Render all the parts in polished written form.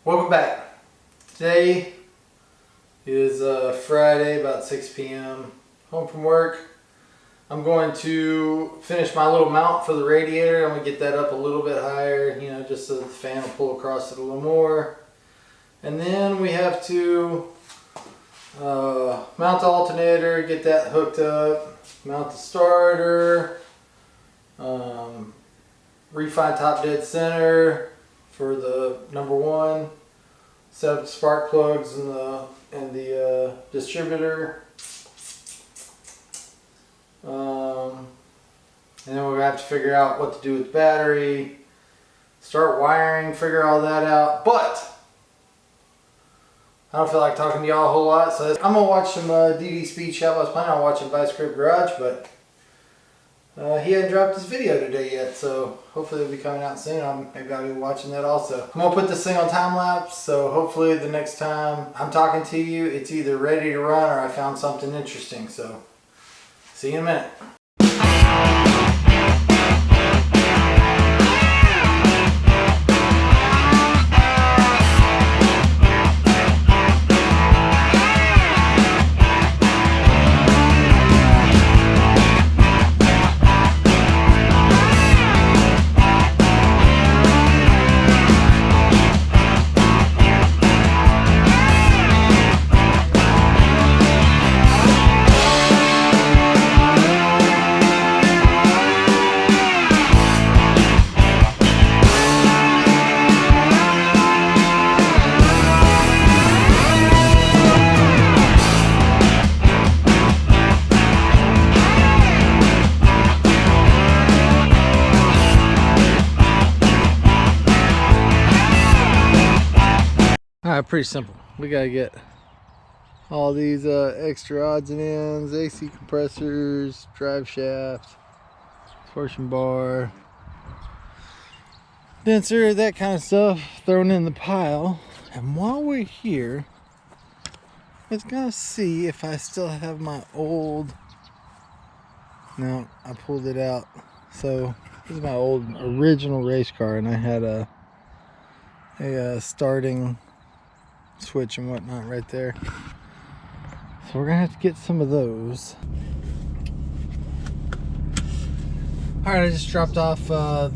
Welcome back. Today is Friday, about 6 p.m. Home from work. I'm going to finish my little mount for the radiator. I'm going to get that up a little bit higher, just so the fan will pull across it a little more. And then we have to mount the alternator, get that hooked up, mount the starter, refine top dead center for the number one, set up the spark plugs and the distributor, and then we'll have to figure out what to do with the battery, start wiring, figure all that out. But I don't feel like talking to y'all a whole lot, so I'm gonna watch some DD Speed Shop. I was planning on watching Vice Grip Garage, but he hadn't dropped his video today yet, so hopefully it'll be coming out soon. Maybe I'll be watching that also. I'm gonna put this thing on time lapse, so hopefully the next time I'm talking to you, it's either ready to run or I found something interesting. So, see you in a minute. Alright, pretty simple. We gotta get all these extra odds and ends, AC compressors, drive shaft, torsion bar, denser, that kind of stuff thrown in the pile. And while we're here, let's go see if I still have my old... No, I pulled it out. So this is my old original race car, and I had a starting switch and whatnot right there, so we're gonna have to get some of those. All right, I just dropped off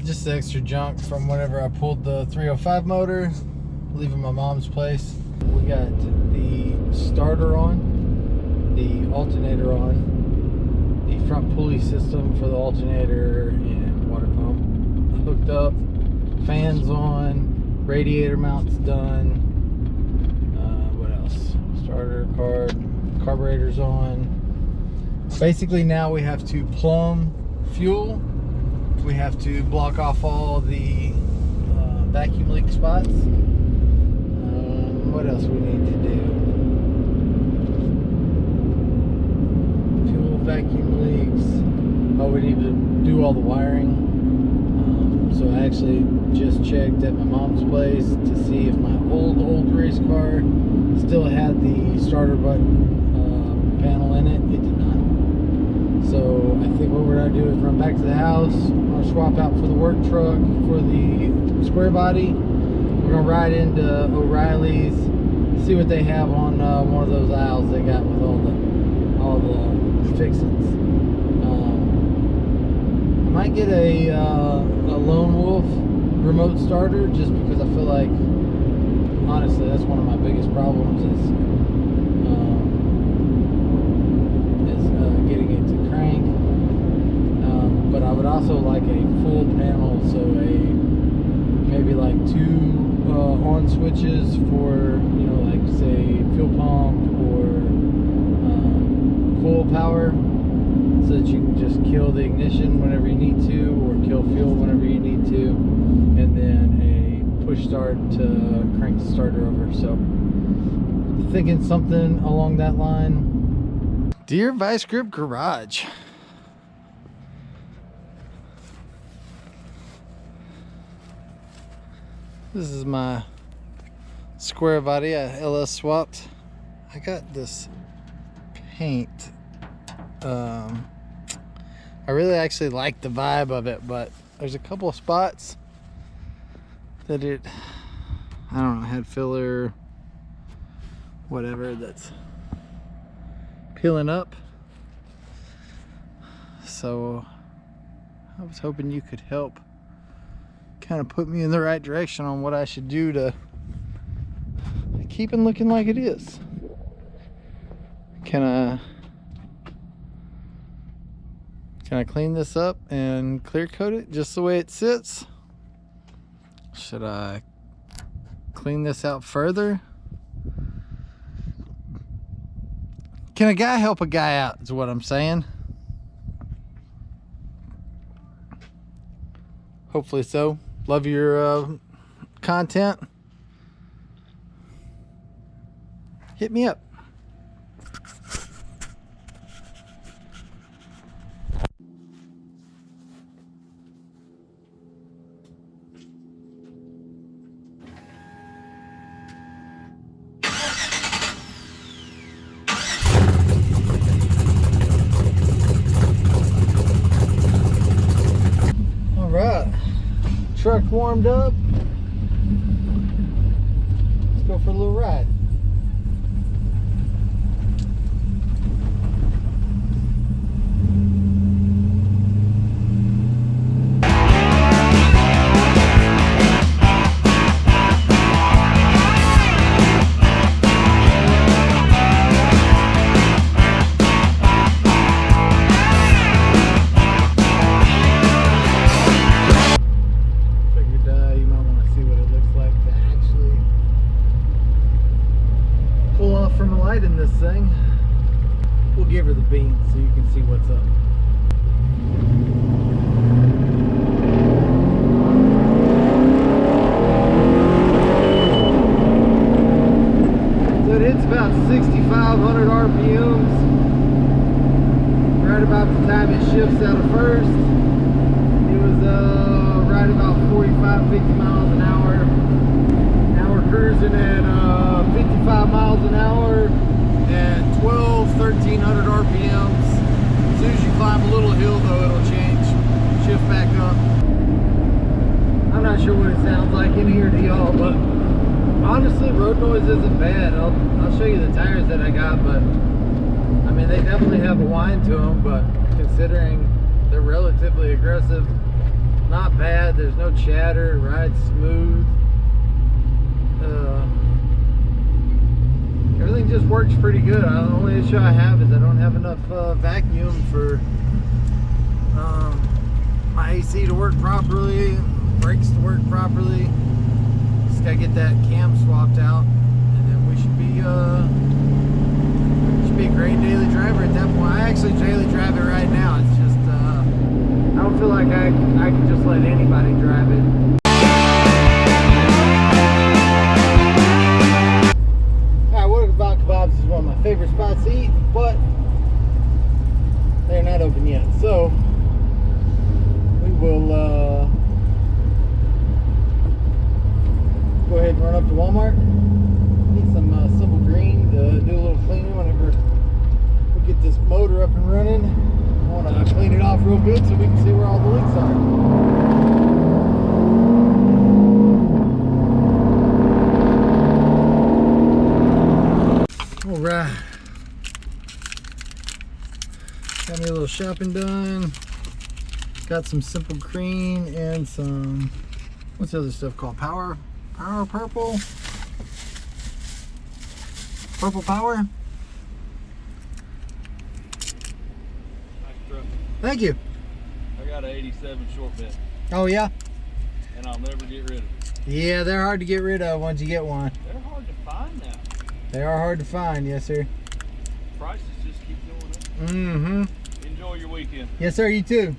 just the extra junk from whenever I pulled the 305 motor, leaving my mom's place. We got the starter on, the alternator on, the front pulley system for the alternator and water pump hooked up, fans on, radiator mounts done. Starter carburetor's on. Basically now we have to plumb fuel. We have to block off all the vacuum leak spots. What else we need to do? Fuel, vacuum leaks. Oh, we need to do all the wiring. So I actually just checked at my mom's place to see if my old race car still had the starter button panel in it. It did not. So I think what we're going to do is run back to the house. I'm going to swap out for the work truck for the square body. We're going to ride into O'Reilly's, see what they have on one of those aisles they got with all the fixings. I might get a Lone Wolf remote starter, just because I feel like, honestly, that's one of my biggest problems is getting it to crank. But I would also like a full panel, so maybe like two on switches for, like say fuel pump or coil power, so that you can just kill the ignition whenever you need to, or kill fuel whenever you need to, and then a push start to crank the starter over. So thinking something along that line. Dear Vice Grip Garage, this is my square body I LS swapped. I got this paint. I really actually like the vibe of it, but there's a couple of spots that I don't know, head filler, whatever, that's peeling up. So I was hoping you could help kind of put me in the right direction on what I should do to keep it looking like it is. Can I clean this up and clear coat it just the way it sits? Should I clean this out further? Can a guy help a guy out is what I'm saying. Hopefully so. Love your content. Hit me up. All right, truck warmed up. Let's go for a little ride. In this thing, we'll give her the beans so you can see what's up. So it hits about 6,500 RPMs right about the time it shifts out of first. It was right about 45-50 miles an hour. Now we're cruising at 55 miles an hour at 1,300 RPMs. As soon as you climb a little hill though, it'll change, shift back up. I'm not sure what it sounds like in here to y'all, but honestly road noise isn't bad. I'll show you the tires that I got, but I mean they definitely have a whine to them, but considering they're relatively aggressive, not bad. There's no chatter, rides smooth. Everything just works pretty good. The only issue I have is I don't have enough vacuum for my AC to work properly, brakes to work properly. Just gotta get that cam swapped out, and then we should be a great daily driver at that point. I actually daily drive it right now. It's just I don't feel like I can just let anybody drive it. Kebabs is one of my favorite spots to eat, but they're not open yet, so we will go ahead and run up to Walmart. Need some Simple Green to do a little cleaning whenever we get this motor up and running. I want to clean it off real good so we can see where all the leaks are. Alright, got me a little shopping done. Got some Simple Green and some, what's the other stuff called? Power Purple? Purple Power? Nice truck. Thank you. I got an 87 short bed. Oh yeah? And I'll never get rid of it. Yeah, they're hard to get rid of once you get one. They're hard to find now. They are hard to find, yes sir. Prices just keep going up. Mm-hmm. Enjoy your weekend. Yes sir, you too.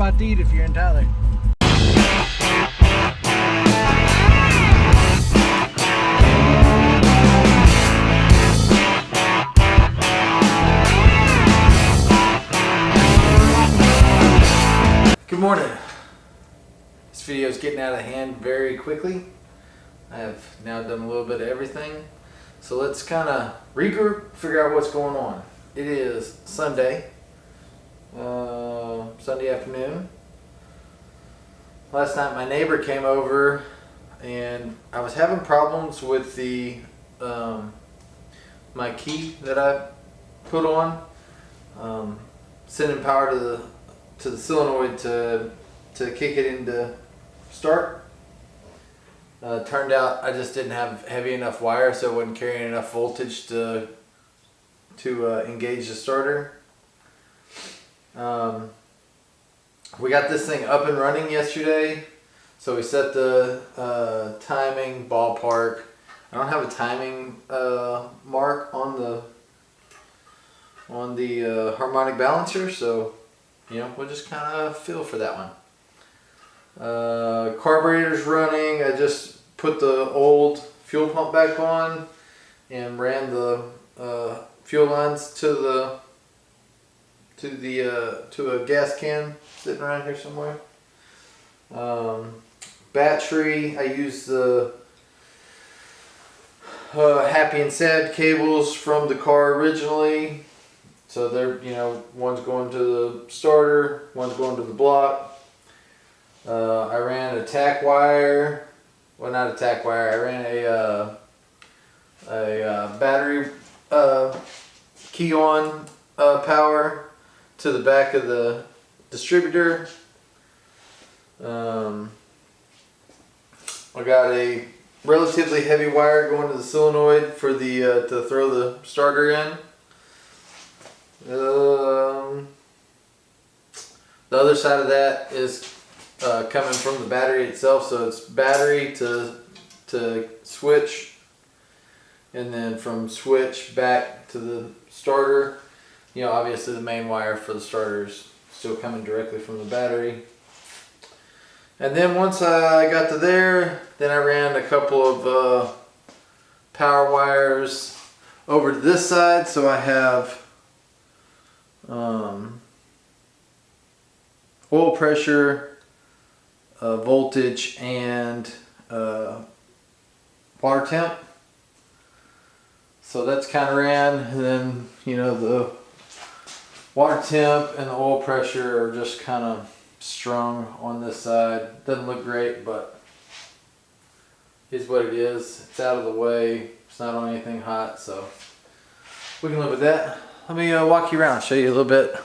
spot to eat if you're in Tyler. Good morning. This video is getting out of hand very quickly. I have now done a little bit of everything. So let's kind of regroup, figure out what's going on. It is Sunday afternoon. Last night my neighbor came over and I was having problems with the my key that I put on, sending power to the solenoid to kick it into start. Turned out I just didn't have heavy enough wire, so it wasn't carrying enough voltage to engage the starter. We got this thing up and running yesterday, so we set the timing ballpark. I don't have a timing mark on the harmonic balancer, so we'll just kind of feel for that one. Carburetor's running. I just put the old fuel pump back on and ran the fuel lines to a gas can sitting around here somewhere. Battery, I use the happy and sad cables from the car originally. So they're, one's going to the starter, one's going to the block. I ran a tack wire. Well, not a tack wire. I ran a battery key on power to the back of the distributor. I got a relatively heavy wire going to the solenoid for the to throw the starter in. The other side of that is coming from the battery itself, so it's battery to switch, and then from switch back to the starter. Obviously the main wire for the starter is still coming directly from the battery. And then once I got to there, then I ran a couple of power wires over to this side, so I have oil pressure, voltage, and water temp. So that's kind of ran, and then the water temp and the oil pressure are just kind of strung on this side. Doesn't look great, but is what it is. It's out of the way. It's not on anything hot, so we can live with that. Let me walk you around, show you a little bit.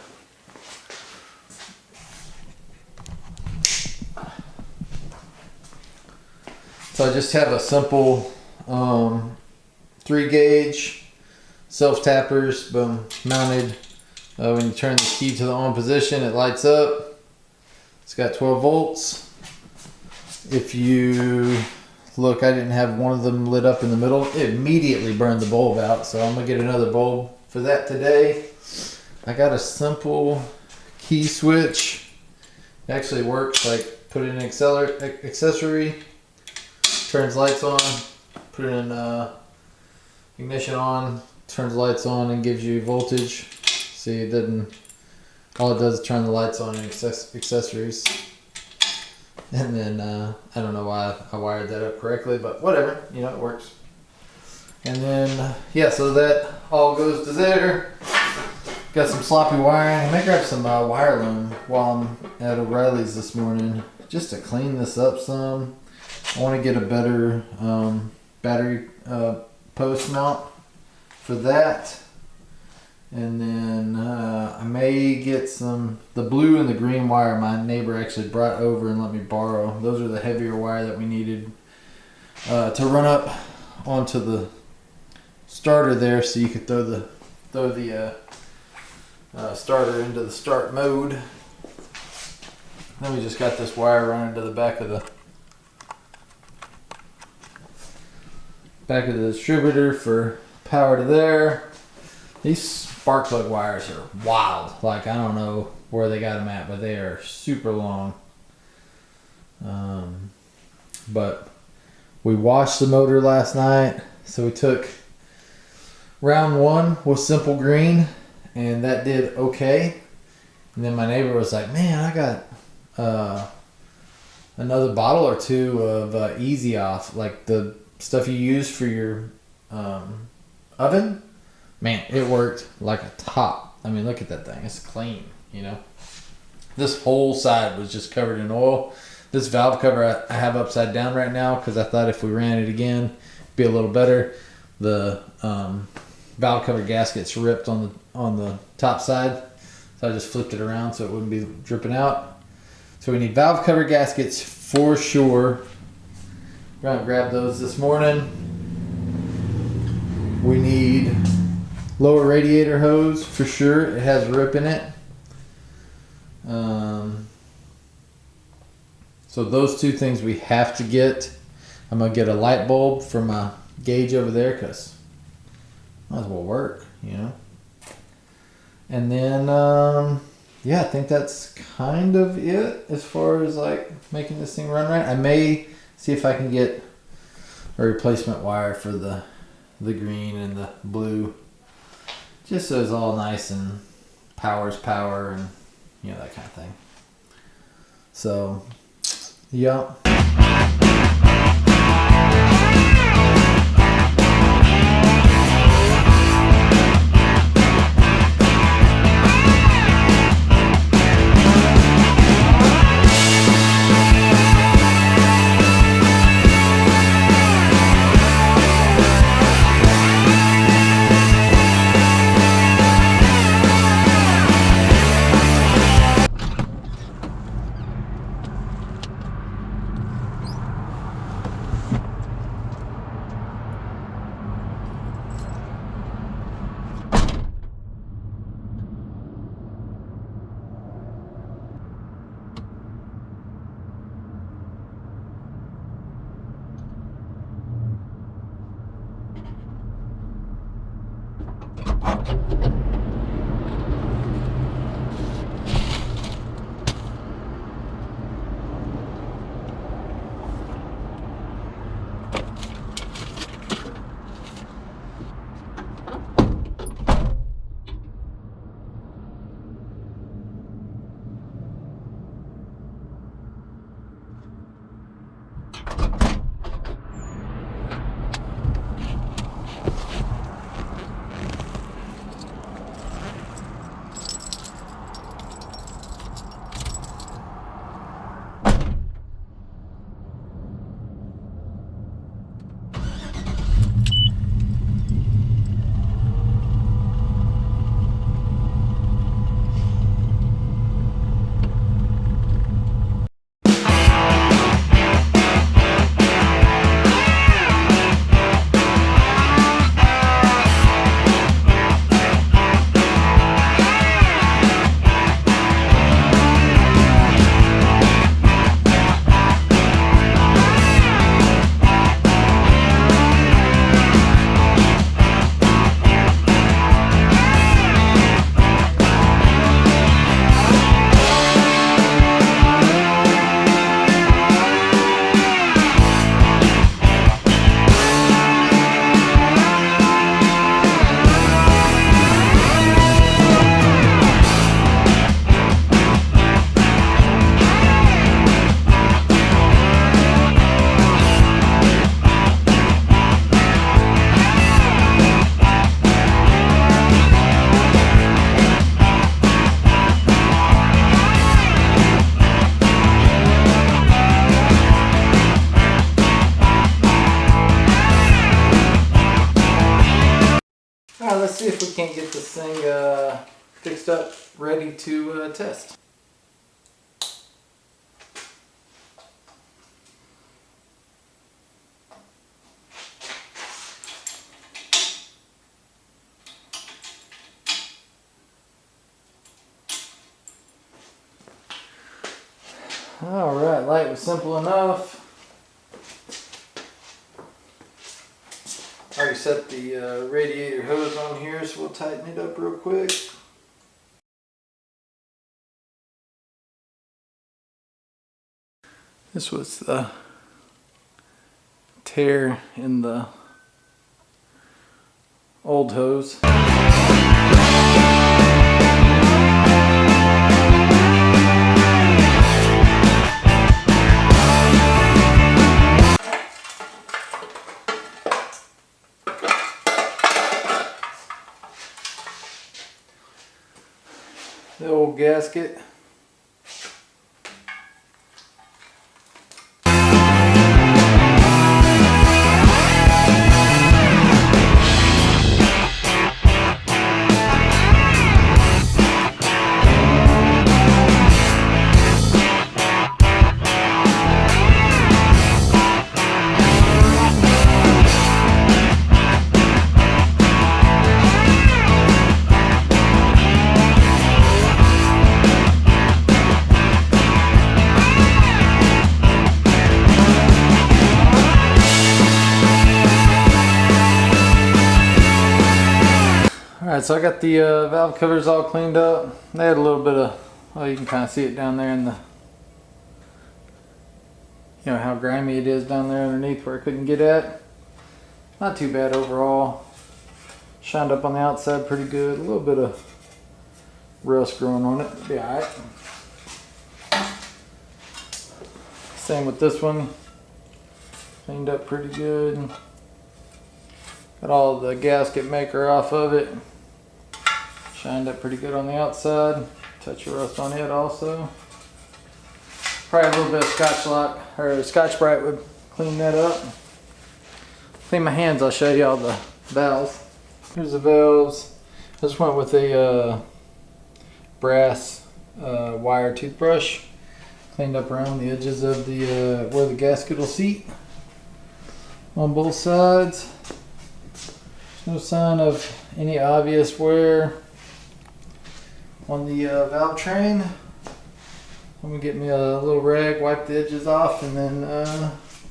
So I just have a simple 3-gauge self-tappers, boom, mounted. When you turn the key to the on position, it lights up. It's got 12 volts. If you look, I didn't have one of them lit up in the middle. It immediately burned the bulb out, so I'm gonna get another bulb for that today. I got a simple key switch. It actually works, like put in an accessory, turns lights on, put it in ignition on, turns lights on and gives you voltage. See, it doesn't, all it does is turn the lights on and accessories. And then I don't know why I wired that up correctly, but whatever, it works. And then so that all goes to there. Got some sloppy wiring. I may grab some wire loom while I'm at O'Reilly's this morning just to clean this up some. I want to get a better battery post mount for that. And then I may get the blue and the green wire my neighbor actually brought over and let me borrow. Those are the heavier wire that we needed to run up onto the starter there, so you could throw the starter into the start mode. Then we just got this wire running to the back of the distributor for power to there. These spark plug wires are wild. Like, I don't know where they got them at, but they are super long. But we washed the motor last night, so we took round one with Simple Green, and that did okay. And then my neighbor was like, "Man, I got another bottle or two of Easy Off, like the stuff you use for your oven." Man, it worked like a top. I mean, look at that thing. It's clean, you know. This whole side was just covered in oil. This valve cover I have upside down right now because I thought if we ran it again, it'd be a little better. The valve cover gasket's ripped on the top side, so I just flipped it around so it wouldn't be dripping out. So we need valve cover gaskets for sure. We're gonna grab those this morning. We need lower radiator hose for sure. It has a rip in it. So those two things we have to get. I'm gonna get a light bulb for my gauge over there because might as well work, you know. And then yeah, I think that's kind of it as far as like making this thing run right. I may see if I can get a replacement wire for the green and the blue, just so it's all nice and power's power and you know, that kind of thing. So yeah. Alright, let's see if we can't get this thing fixed up, ready to test. Alright, light was simple enough. I already set the radiator hose on here, so we'll tighten it up real quick. This was the tear in the old hose. The old gasket. Alright, so I got the valve covers all cleaned up. They had a little bit of, well, you can kind of see it down there in the, you know, how grimy it is down there underneath where I couldn't get at. Not too bad overall. Shined up on the outside pretty good. A little bit of rust growing on it. Be alright. Same with this one. Cleaned up pretty good. Got all the gasket maker off of it. Shined up pretty good on the outside. Touch of rust on it also. Probably a little bit of Scotch-Lock or Scotch-Brite would clean that up. Clean my hands, I'll show you all the valves. Here's the valves. I just went with a brass wire toothbrush. Cleaned up around the edges of the where the gasket will seat on both sides. No sign of any obvious wear on the valve train. I'm gonna get me a little rag, wipe the edges off, and then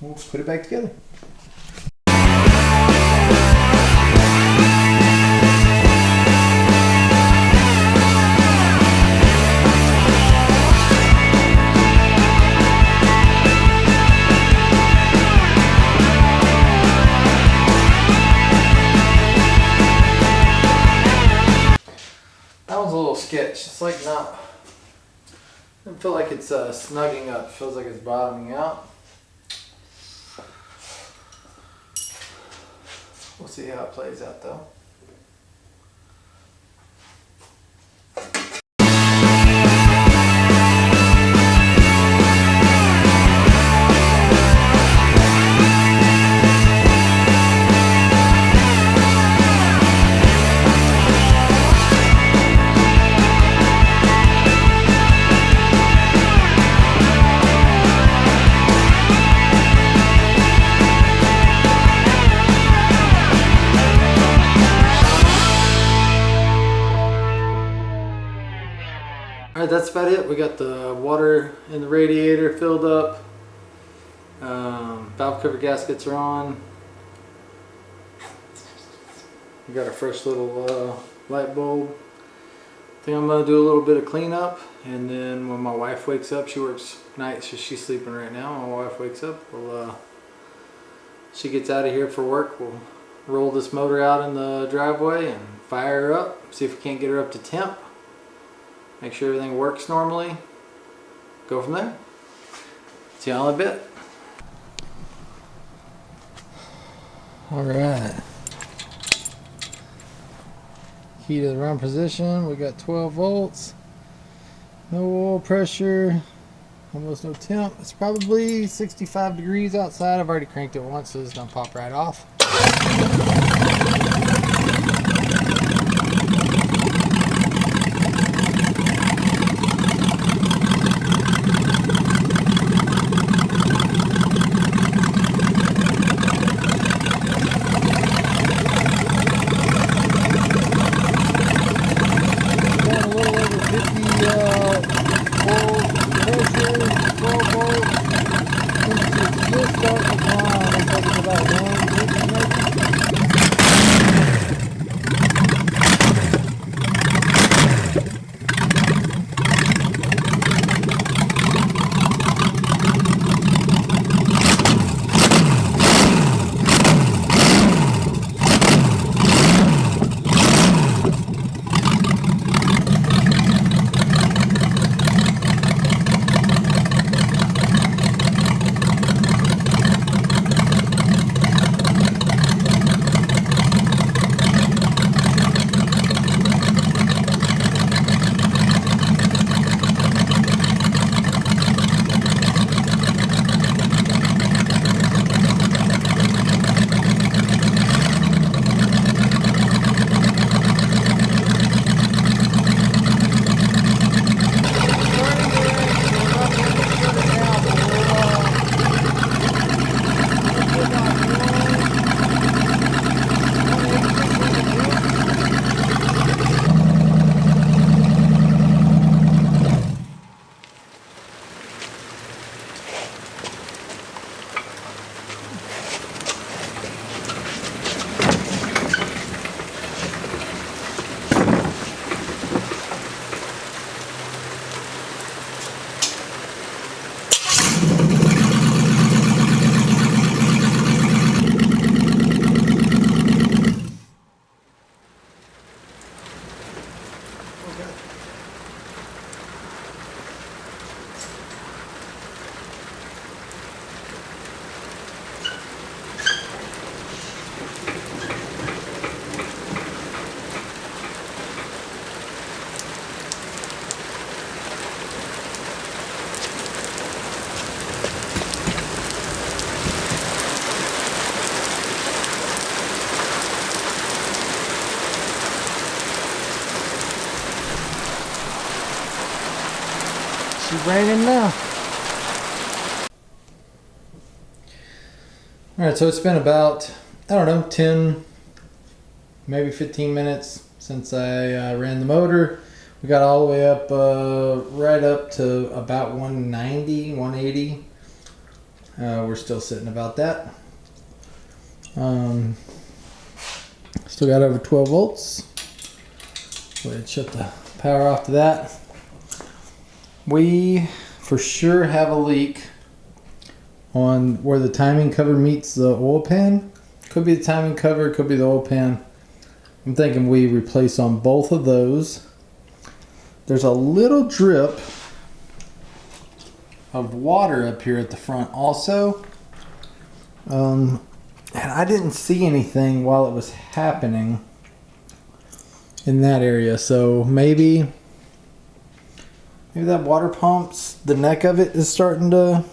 we'll put it back together. Sketch. It's like not, I don't feel like it's snugging up. It feels like it's bottoming out. We'll see how it plays out though. Alright, that's about it. We got the water in the radiator filled up. Valve cover gaskets are on. We got our first little light bulb. I think I'm going to do a little bit of cleanup, and then when my wife wakes up, she works nights, so she's sleeping right now. My wife wakes up, she gets out of here for work, we'll roll this motor out in the driveway and fire her up, see if we can't get her up to temp. Make sure everything works normally. Go from there. See y'all in a bit. Alright. Key to the run position. We got 12 volts. No oil pressure. Almost no temp. It's probably 65 degrees outside. I've already cranked it once, so it's gonna pop right off. Start to climb. It's like about 1 inch maybe. It's raining now. Alright, so it's been about, I don't know, 10, maybe 15 minutes since I ran the motor. We got all the way up, right up to about 190, 180. We're still sitting about that. Still got over 12 volts. Go ahead and shut the power off to that. We for sure have a leak on where the timing cover meets the oil pan. Could be the timing cover, could be the oil pan. I'm thinking we replace on both of those. There's a little drip of water up here at the front also. And I didn't see anything while it was happening in that area. So maybe that water pump's, the neck of it is starting to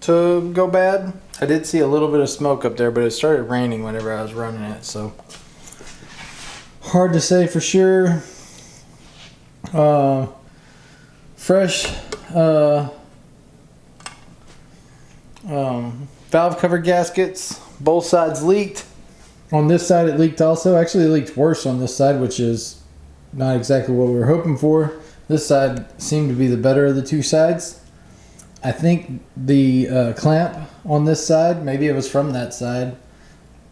go bad. I did see a little bit of smoke up there, but it started raining whenever I was running it, so hard to say for sure. Fresh valve cover gaskets, both sides leaked. On this side it leaked also. Actually it leaked worse on this side, which is not exactly what we were hoping for. This side seemed to be the better of the two sides. I think the clamp on this side, maybe it was from that side,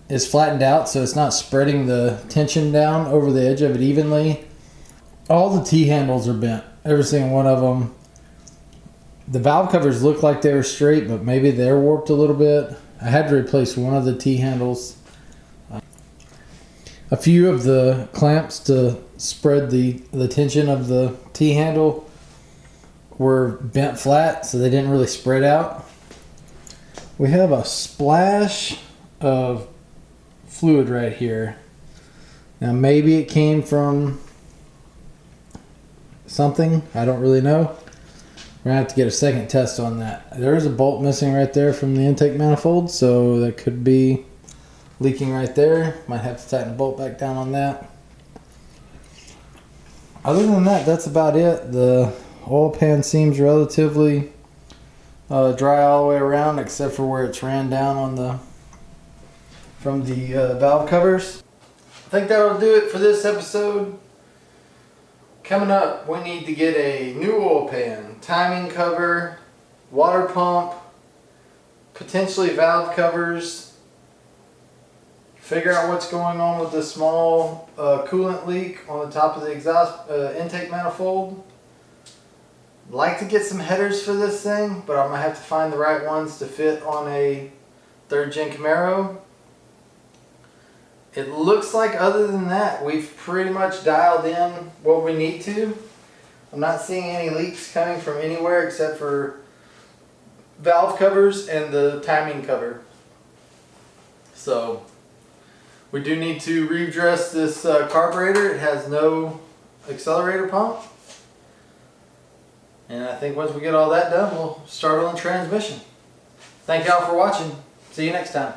is flattened out, so it's not spreading the tension down over the edge of it evenly. All the T-handles are bent, every single one of them. The valve covers look like they were straight, but maybe they're warped a little bit. I had to replace one of the T-handles. A few of the clamps to spread the tension of the T-handle were bent flat, so they didn't really spread out. We have a splash of fluid right here. Now maybe it came from something, I don't really know. We're gonna have to get a second test on that. There is a bolt missing right there from the intake manifold, so that could be leaking right there. Might have to tighten the bolt back down on that. Other than that, that's about it. The oil pan seems relatively dry all the way around, except for where it's ran down on from the valve covers. I think that'll do it for this episode. Coming up, we need to get a new oil pan, timing cover, water pump, potentially valve covers, figure out what's going on with the small coolant leak on the top of the exhaust intake manifold. Like to get some headers for this thing, but I'm going to have to find the right ones to fit on a 3rd gen Camaro. It looks like other than that, we've pretty much dialed in what we need to. I'm not seeing any leaks coming from anywhere except for valve covers and the timing cover. So we do need to redress this carburetor. It has no accelerator pump. And I think once we get all that done, we'll start on the transmission. Thank y'all for watching. See you next time.